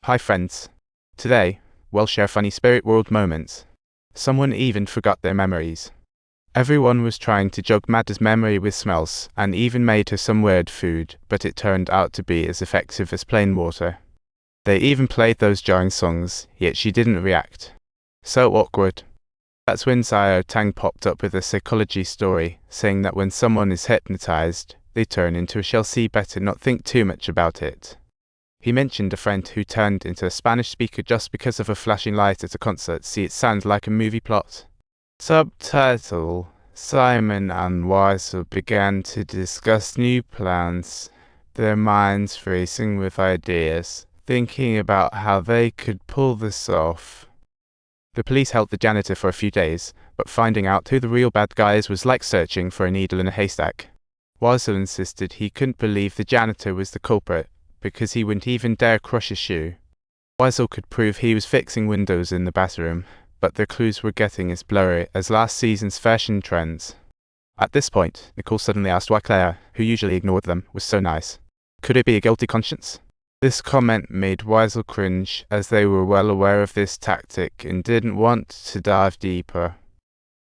Hi friends. Today, we'll share funny spirit world moments. Someone even forgot their memories. Everyone was trying to jog Maddie's memory with smells, and even made her some weird food, but it turned out to be as effective as plain water. They even played those jarring songs, yet she didn't react. So awkward. That's when Xiao Tang popped up with a psychology story, saying that when someone is hypnotized, they turn into a shell, so better not think too much about it. He mentioned a friend who turned into a Spanish speaker just because of a flashing light at a concert. See, it sounds like a movie plot. Subtitle: Simon and Weisel began to discuss new plans, their minds racing with ideas, thinking about how they could pull this off. The police held the janitor for a few days, but finding out who the real bad guys was like searching for a needle in a haystack. Weisel insisted he couldn't believe the janitor was the culprit, because he wouldn't even dare crush a shoe. Weisel could prove he was fixing windows in the bathroom, but the clues were getting as blurry as last season's fashion trends. At this point, Nicole suddenly asked why Claire, who usually ignored them, was so nice. Could it be a guilty conscience? This comment made Weisel cringe, as they were well aware of this tactic and didn't want to dive deeper.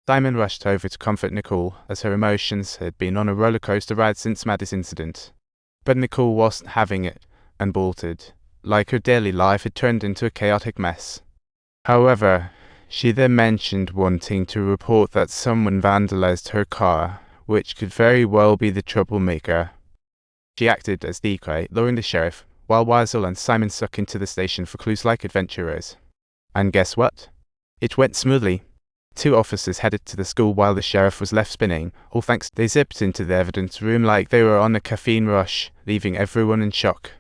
Simon rushed over to comfort Nicole, as her emotions had been on a roller coaster ride since Maddie's incident. But Nicole wasn't having it, and bolted, like her daily life had turned into a chaotic mess. However, she then mentioned wanting to report that someone vandalized her car, which could very well be the troublemaker. She acted as decoy, luring the sheriff, while Weisel and Simon stuck into the station for clues like adventurers. And guess what? It went smoothly. 2 officers headed to the school while the sheriff was left spinning, all thanks they zipped into the evidence room like they were on a caffeine rush, leaving everyone in shock.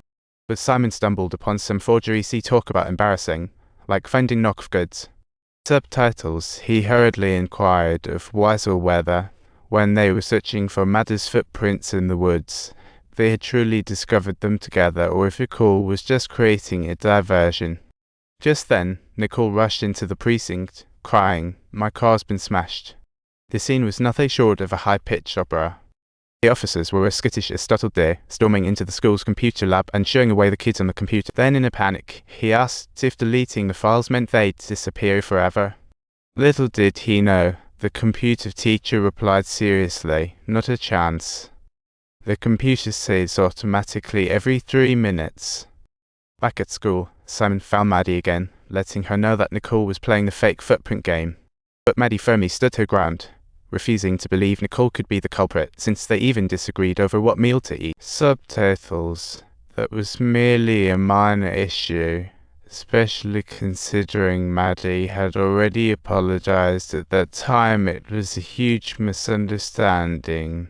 But Simon stumbled upon some forgeries he talked about embarrassing, like finding knockoff goods. Subtitles: He hurriedly inquired of Weisel whether, when they were searching for Maddie's footprints in the woods, they had truly discovered them together, or if Nicole was just creating a diversion. Just then, Nicole rushed into the precinct, crying, "My car's been smashed." The scene was nothing short of a high-pitched opera. The officers were as skittish as startled deer, storming into the school's computer lab and showing away the kids on the computer. Then in a panic, he asked if deleting the files meant they'd disappear forever. Little did he know, the computer teacher replied seriously, "Not a chance. The computer saves automatically every 3 minutes." Back at school, Simon found Maddie again, letting her know that Nicole was playing the fake footprint game. But Maddie firmly stood her ground, refusing to believe Nicole could be the culprit, since they even disagreed over what meal to eat. Subtitles: That was merely a minor issue, especially considering Maddie had already apologized at that time. It was a huge misunderstanding.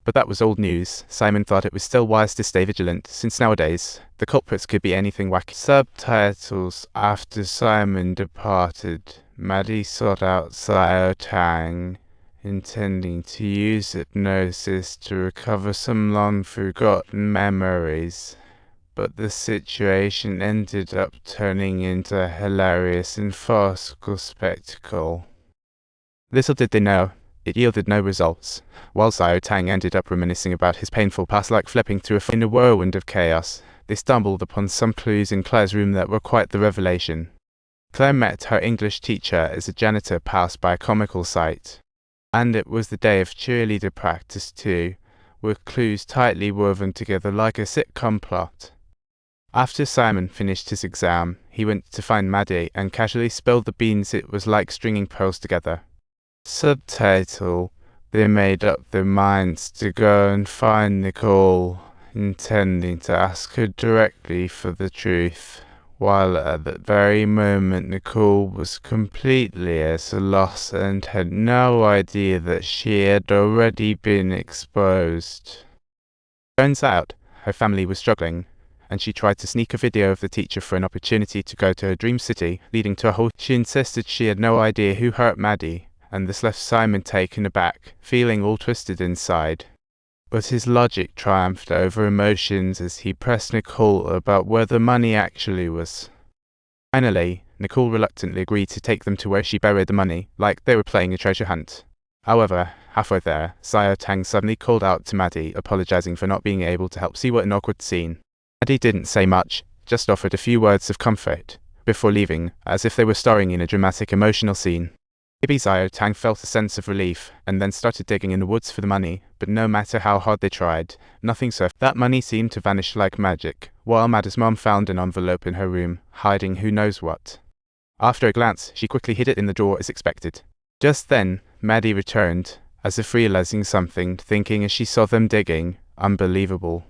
But that was old news. Simon thought it was still wise to stay vigilant, since nowadays, the culprits could be anything wacky. Subtitles: After Simon departed, Maddie sought out Xiao Tang, intending to use hypnosis to recover some long-forgotten memories. But the situation ended up turning into a hilarious and farcical spectacle. Little did they know, it yielded no results, while Xiao Tang ended up reminiscing about his painful past like flipping through in a whirlwind of chaos. They stumbled upon some clues in Claire's room that were quite the revelation. Claire met her English teacher as a janitor passed by a comical sight. And it was the day of cheerleader practice too, with clues tightly woven together like a sitcom plot. After Simon finished his exam, he went to find Maddie and casually spilled the beans. It was like stringing pearls together. Subtitle: They made up their minds to go and find Nicole, intending to ask her directly for the truth, while at that very moment Nicole was completely at a loss and had no idea that she had already been exposed. Turns out, her family was struggling, and she tried to sneak a video of the teacher for an opportunity to go to her dream city, leading to a whole. She insisted she had no idea who hurt Maddie, and this left Simon taken aback, feeling all twisted inside. But his logic triumphed over emotions as he pressed Nicole about where the money actually was. Finally, Nicole reluctantly agreed to take them to where she buried the money, like they were playing a treasure hunt. However, halfway there, Xiao Tang suddenly called out to Maddie, apologizing for not being able to help. See what an awkward scene. Maddie didn't say much, just offered a few words of comfort before leaving, as if they were starring in a dramatic emotional scene. Baby Xiao Tang felt a sense of relief, and then started digging in the woods for the money, but no matter how hard they tried, nothing surfaced. That money seemed to vanish like magic, while Maddie's mom found an envelope in her room, hiding who knows what. After a glance, she quickly hid it in the drawer as expected. Just then, Maddie returned, as if realizing something, thinking as she saw them digging, unbelievable.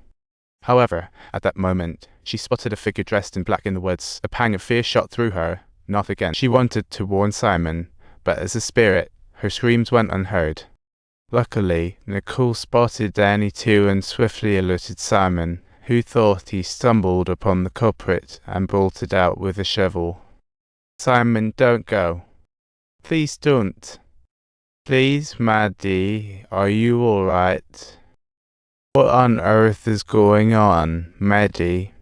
However, at that moment, she spotted a figure dressed in black in the woods. A pang of fear shot through her. Not again. She wanted to warn Simon, but as a spirit, her screams went unheard. Luckily, Nicole spotted Danny too and swiftly alerted Simon, who thought he stumbled upon the culprit and bolted out with a shovel. Simon, don't go. Please don't. Please, Maddie, are you alright? What on earth is going on, Maddie?